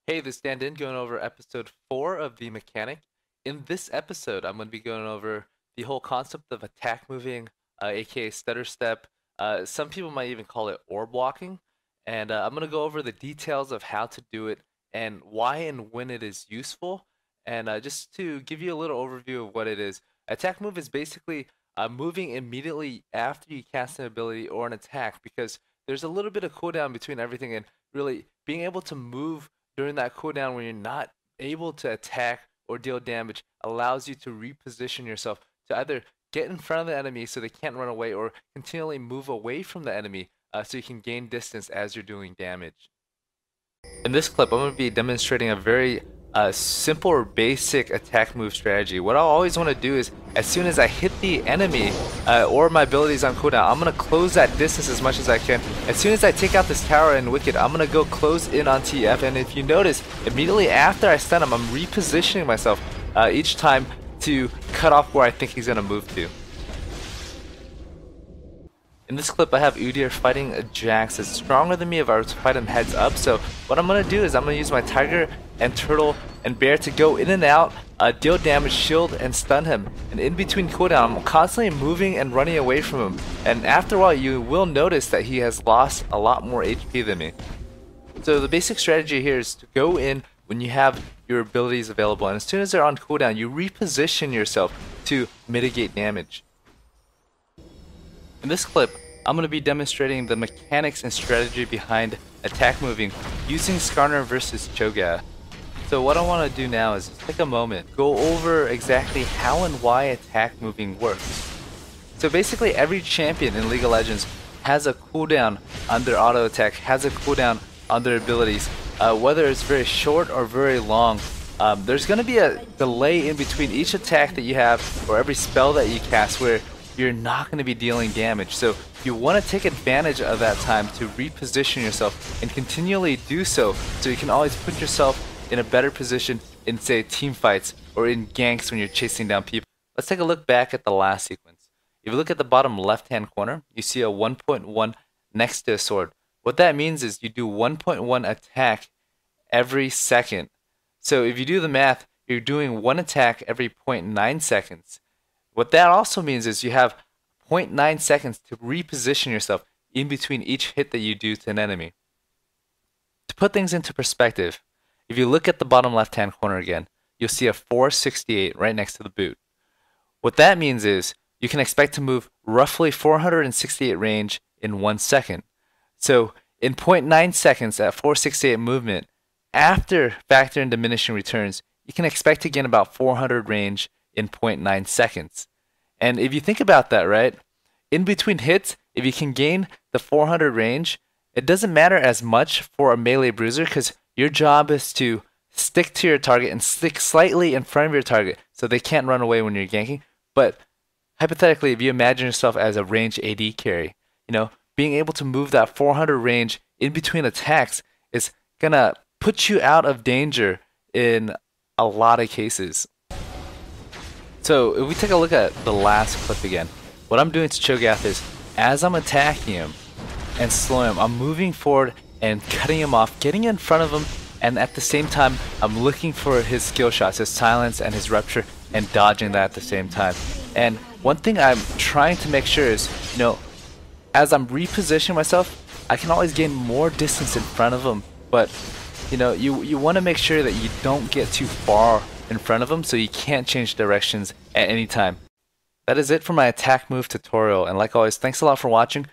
Hey, this is Dan Dinh going over episode 4 of The Mechanic. In this episode, I'm going to be going over the whole concept of attack moving, aka stutter step. Some people might even call it orb walking. And I'm going to go over the details of how to do it and why and when it is useful. And just to give you a little overview of what it is, attack move is basically moving immediately after you cast an ability or an attack because there's a little bit of cooldown between everything and really being able to move during that cooldown when you're not able to attack or deal damage allows you to reposition yourself to either get in front of the enemy so they can't run away or continually move away from the enemy so you can gain distance as you're doing damage. In this clip, I'm going to be demonstrating a very simple or basic attack move strategy. What I always want to do is, as soon as I hit the enemy or my abilities on cooldown, I'm going to close that distance as much as I can. As soon as I take out this tower and wicked, I'm going to go close in on TF, and if you notice, immediately after I stun him, I'm repositioning myself each time to cut off where I think he's going to move to. In this clip, I have Udyr fighting a Jax that's stronger than me if I were to fight him heads up. So what I'm going to do is I'm going to use my Tiger and Turtle and Bear to go in and out, deal damage, shield, and stun him. And in between cooldown, I'm constantly moving and running away from him. And after a while, you will notice that he has lost a lot more HP than me. So the basic strategy here is to go in when you have your abilities available. And as soon as they're on cooldown, you reposition yourself to mitigate damage. In this clip, I'm going to be demonstrating the mechanics and strategy behind attack moving using Skarner versus Cho'Gath. So what I want to do now is take a moment, go over exactly how and why attack moving works. So basically every champion in League of Legends has a cooldown on their auto attack, has a cooldown on their abilities, whether it's very short or very long. There's going to be a delay in between each attack that you have or every spell that you cast where you're not going to be dealing damage. So you want to take advantage of that time to reposition yourself and continually do so you can always put yourself in a better position in, say, team fights or in ganks when you're chasing down people. Let's take a look back at the last sequence. If you look at the bottom left hand corner, you see a 1.1 next to a sword. What that means is you do 1.1 attack every second. So if you do the math, you're doing one attack every 0.9 seconds. What that also means is you have 0.9 seconds to reposition yourself in between each hit that you do to an enemy. To put things into perspective, if you look at the bottom left hand corner again, you'll see a 468 right next to the boot. What that means is you can expect to move roughly 468 range in 1 second. So in 0.9 seconds at 468 movement, after factor in diminishing returns, you can expect to gain about 400 range in 0.9 seconds. And if you think about that, right, in between hits, if you can gain the 400 range, it doesn't matter as much for a melee bruiser because your job is to stick to your target and stick slightly in front of your target so they can't run away when you're ganking. But hypothetically, if you imagine yourself as a range AD carry, being able to move that 400 range in between attacks is gonna put you out of danger in a lot of cases. So if we take a look at the last clip again, what I'm doing to Cho'Gath is, as I'm attacking him and slowing him, I'm moving forward and cutting him off, getting in front of him, and at the same time, I'm looking for his skill shots, his silence and his rupture, and dodging that at the same time. And one thing I'm trying to make sure is, as I'm repositioning myself, I can always gain more distance in front of him, but you want to make sure that you don't get too far in front of them so you can't change directions at any time. That is it for my attack move tutorial, and like always, thanks a lot for watching.